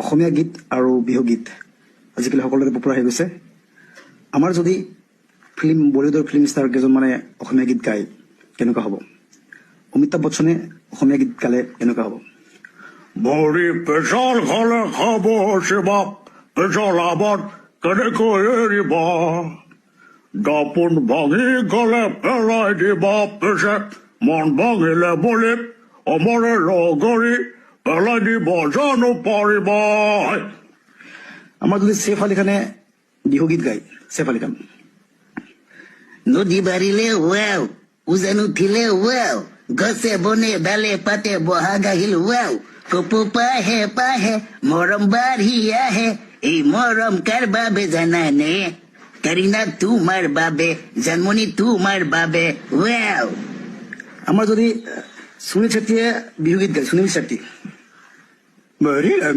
অসমীয়া গীত আৰু বিহু গীত আজিকালি সকলোতে পপুলাৰ হৈ গৈছে। আমাৰ যদি বলিউডৰ ফিল্ম ষ্টাৰ কেইজন মানে অসমীয়া গীত গায় কেনেকুৱা হ'ব? অমিতাভ বচ্চনে অসমীয়া গীত গালে কেনেকুৱা হ'ব? বড়ি পেছাল খালে খাব শিবা, পেছাল আবাৰ কেনেকৈ এৰিব, দাপোন ভাঙি গলে পেলাই দিবা পেছে, মন ভাঙিলে বুলি অমৰে লগৰী পেলাই দিব জানো পাৰিব। আমাৰ যদি ছেইফ আলি খানে বিহু গীত গায়, ছেইফ আলি খান নদী বাঢ়িলে ৱাও, উজান উঠিলে ৱাও, গছে বনে ডালে পাতে বহাগ আহিল ৱাও, কপৌ পাহে পাহে মৰম বাঢ়ি আহে, এই মৰম কাৰ বাবে জানানে? কাৰিনা তোমাৰ বাবে, জানমণি তোমাৰ বাবে ৱাও। আমাৰ যদি সুনীল ছেত্ৰীয়ে বিহু গীত গায়, সুনীল ছেত্ৰী মেৰি ৰঙ